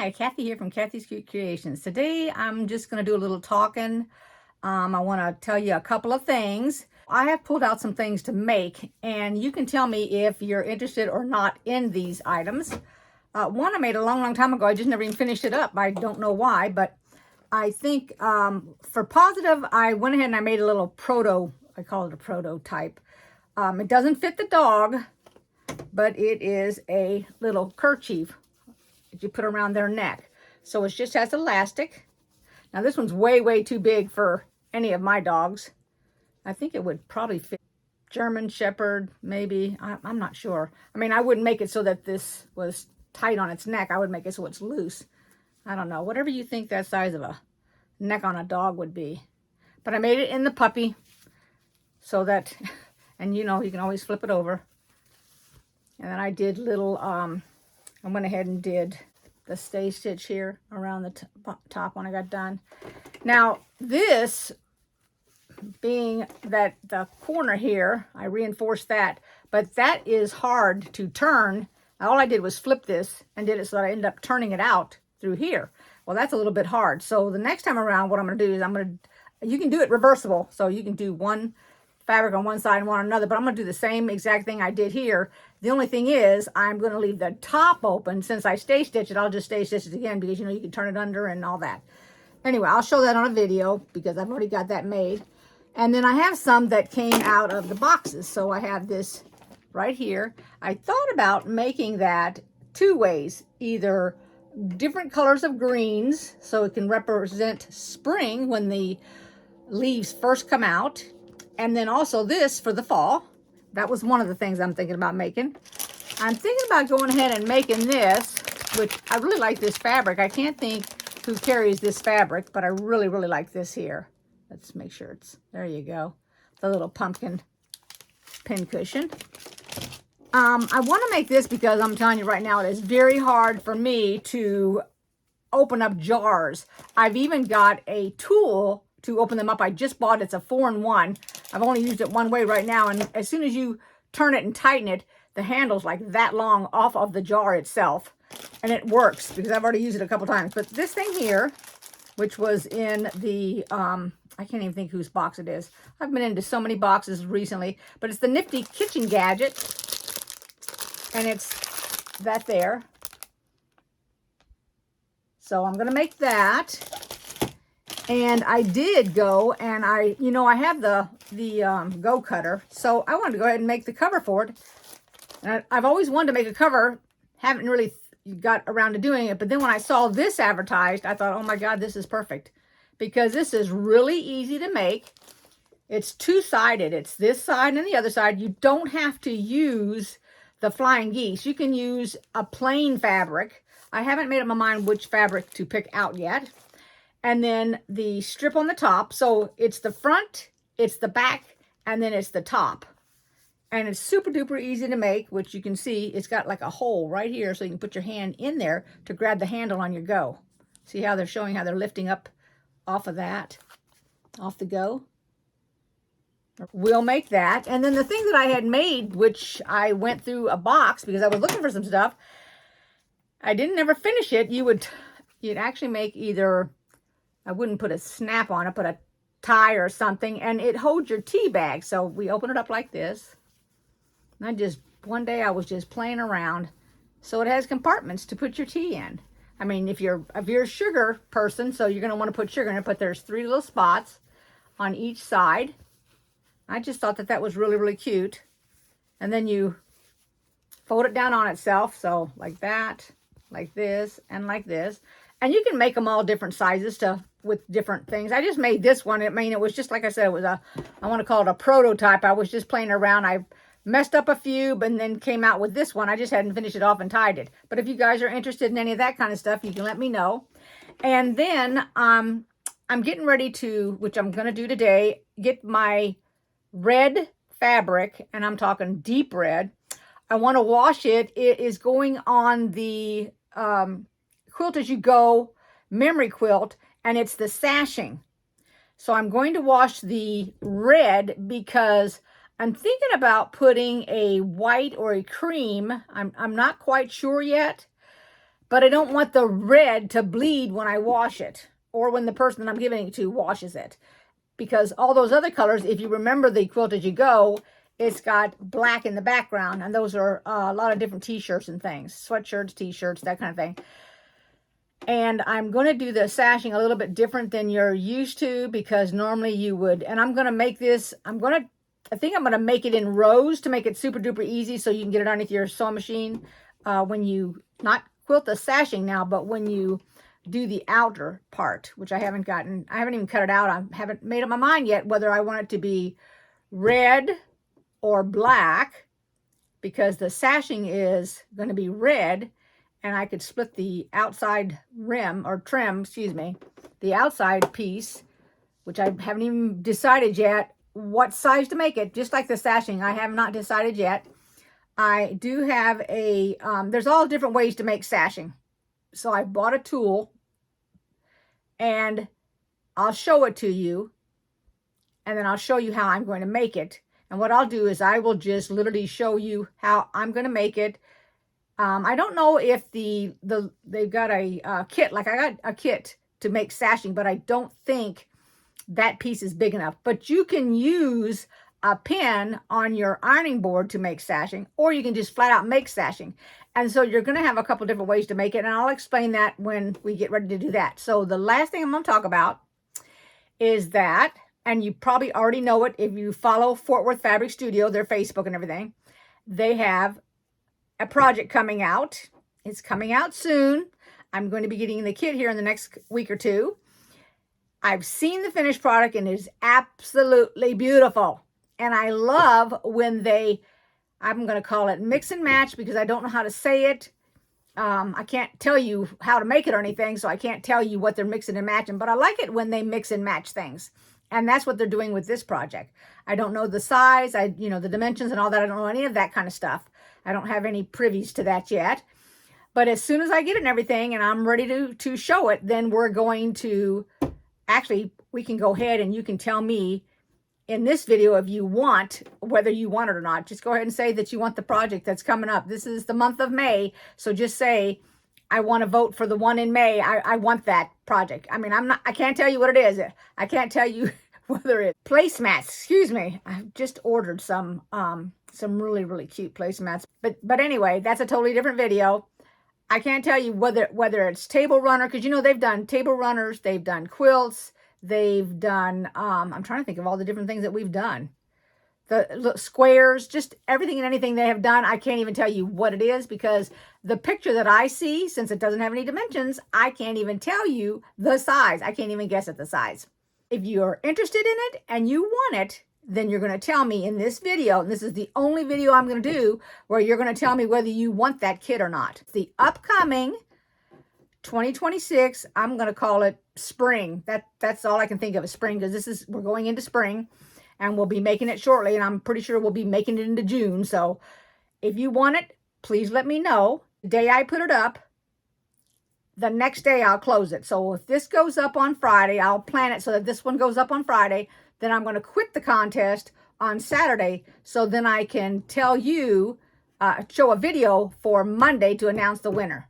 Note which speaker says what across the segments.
Speaker 1: Hi, Kathy here from Kathy's Cute Creations. Today I'm just going to do a little talking. I want to tell you a couple of things. I have pulled out some things to make, and you can tell me if you're interested or not in these items. One I made a long time ago. I just never even finished it up. I don't know why, but I think for positive, I went ahead and I made a little I call it a prototype. It doesn't fit the dog, but it is a little kerchief that you put around their neck. So it just has elastic. Now this one's way too big for any of my dogs. I think it would probably fit German Shepherd, maybe. I'm not sure. I mean, I wouldn't make it so that this was tight on its neck. I would make it so it's loose. I don't know. Whatever you think that size of a neck on a dog would be. But I made it in the puppy so that, and you know, you can always flip it over. And then I did little, I went ahead and did the stay stitch here around the top when I got done. Now this being that the corner here, I reinforced that, but that is hard to turn. All I did was flip this and did it so that I ended up turning it out through here. Well, that's a little bit hard. So the next time around, what I'm going to do is you can do it reversible. So you can do one fabric on one side and one on another, but I'm going to do the same exact thing I did here. The only thing is I'm going to leave the top open. Since I stay stitch it, I'll just stay stitch it again because you know you can turn it under and all that. Anyway, I'll show that on a video because I've already got that made. And then I have some that came out of the boxes. So I have this right here. I thought about making that two ways, either different colors of greens so it can represent spring when the leaves first come out, and then also this for the fall. That was one of the things I'm thinking about making. I'm thinking about going ahead and making this, which I really like this fabric. I can't think who carries this fabric, but I really like this here. Let's make sure it's, there you go. The little pumpkin pin cushion. I want to make this because I'm telling you right now, it is very hard for me to open up jars. I've even got a tool to open them up. I just bought it. It's a 4-in-1. I've only used it one way right now, and as soon as you turn it and tighten it, the handle's like that long off of the jar itself, and it works because I've already used it a couple times. But this thing here, which was in the I can't even think whose box it is. I've been into so many boxes recently, but it's the Nifty Kitchen Gadget, and it's that there. So I'm gonna make that. And I did go and I have the go cutter, so I wanted to go ahead and make the cover for it. And I've always wanted to make a cover, haven't really got around to doing it, but then when I saw this advertised, I thought, oh my God, this is perfect, because this is really easy to make. It's two-sided. It's this side and the other side. You don't have to use the flying geese. You can use a plain fabric. I haven't made up my mind which fabric to pick out yet. And then the strip on the top. So it's the front, it's the back, and then it's the top. And it's super duper easy to make, which you can see it's got like a hole right here so you can put your hand in there to grab the handle on your go. See how they're showing how they're lifting up off of that, off the go. We'll make that. And then the thing that I had made, which I went through a box because I was looking for some stuff, I didn't ever finish it. You'd actually make either, I wouldn't put a snap on it, but a tie or something, and it holds your tea bag. So we open it up like this. And one day I was just playing around. So it has compartments to put your tea in. I mean, if you're a sugar person, so you're going to want to put sugar in it, but there's 3 little spots on each side. I just thought that was really cute. And then you fold it down on itself. So like that, like this, and like this. And you can make them all different sizes with different things. I just made this one. I mean, it was just, like I said, it was I want to call it a prototype. I was just playing around. I messed up a few, but then came out with this one. I just hadn't finished it off and tied it. But if you guys are interested in any of that kind of stuff, you can let me know. And then I'm getting ready to, which I'm going to do today, get my red fabric, and I'm talking deep red. I want to wash it. It is going on the Quilt As You Go memory quilt, and it's the sashing. So I'm going to wash the red because I'm thinking about putting a white or a cream. I'm not quite sure yet, but I don't want the red to bleed when I wash it or when the person that I'm giving it to washes it. Because all those other colors, if you remember the Quilt As You Go, it's got black in the background, and those are a lot of different t-shirts and things, sweatshirts, t-shirts, that kind of thing. And I'm going to do the sashing a little bit different than you're used to, because normally you would, and I'm going to make this, I think I'm going to make it in rows to make it super duper easy so you can get it underneath your sewing machine when you, not quilt the sashing now, but when you do the outer part, which I haven't even cut it out. I haven't made up my mind yet whether I want it to be red or black, because the sashing is going to be red, and I could split the outside rim or trim, excuse me, the outside piece, which I haven't even decided yet what size to make it. Just like the sashing, I have not decided yet. I do have a, there's all different ways to make sashing. So I bought a tool, and I'll show it to you, and then I'll show you how I'm going to make it. And what I'll do is I will just literally show you how I'm going to make it. I don't know if they've got a kit, like I got a kit to make sashing, but I don't think that piece is big enough. But you can use a pin on your ironing board to make sashing, or you can just flat out make sashing. And so you're going to have a couple different ways to make it, and I'll explain that when we get ready to do that. So the last thing I'm going to talk about is that, and you probably already know it if you follow Fort Worth Fabric Studio, their Facebook and everything, they have a project coming out. It's coming out soon. I'm going to be getting the kit here in the next week or two. I've seen the finished product, and it is absolutely beautiful. And I love when I'm going to call it mix and match, because I don't know how to say it. I can't tell you how to make it or anything, so I can't tell you what they're mixing and matching, but I like it when they mix and match things. And that's what they're doing with this project. I don't know the size, the dimensions and all that. I don't know any of that kind of stuff. I don't have any privies to that yet. But as soon as I get it and everything, and I'm ready to show it, then we're going to, actually, we can go ahead and you can tell me in this video if you want, whether you want it or not. Just go ahead and say that you want the project that's coming up. This is the month of May, so just say, I want to vote for the one in May. I want that project. I mean, I can't tell you what it is. I can't tell you whether it's placemats. Excuse me. I've just ordered some really, really cute placemats. But anyway, that's a totally different video. I can't tell you whether it's table runner, because they've done table runners, they've done quilts, they've done, I'm trying to think of all the different things that we've done. The squares, just everything and anything they have done. I can't even tell you what it is, because the picture that I see, since it doesn't have any dimensions, I can't even tell you the size. I can't even guess at the size. If you're interested in it and you want it, then you're going to tell me in this video, and this is the only video I'm going to do where you're going to tell me whether you want that kit or not. The upcoming 2026, I'm going to call it spring. That's all I can think of is spring, because we're going into spring, and we'll be making it shortly, and I'm pretty sure we'll be making it into June. So if you want it, please let me know. The day I put it up, the next day I'll close it. So if this goes up on Friday, I'll plan it so that this one goes up on Friday. Then I'm going to quit the contest on Saturday, so then I can tell you, show a video for Monday to announce the winner.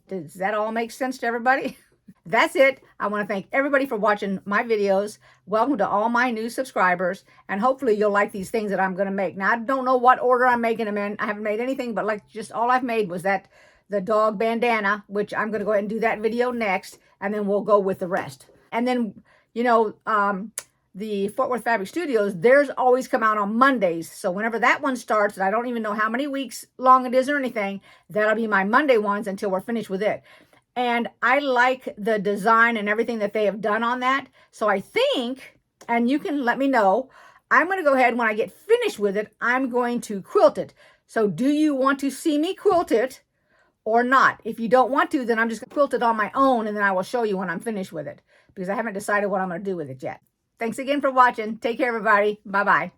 Speaker 1: Does that all make sense to everybody? That's it. I want to thank everybody for watching my videos. Welcome to all my new subscribers, and hopefully you'll like these things that I'm going to make. Now, I don't know what order I'm making them in. I haven't made anything, but like just all I've made was the dog bandana, which I'm going to go ahead and do that video next, and then we'll go with the rest. And then, the Fort Worth Fabric Studios, theirs always come out on Mondays. So whenever that one starts, and I don't even know how many weeks long it is or anything, that'll be my Monday ones until we're finished with it. And I like the design and everything that they have done on that. So I think, and you can let me know, I'm going to go ahead, when I get finished with it, I'm going to quilt it. So do you want to see me quilt it or not? If you don't want to, then I'm just going to quilt it on my own, and then I will show you when I'm finished with it, because I haven't decided what I'm going to do with it yet. Thanks again for watching. Take care, everybody. Bye-bye.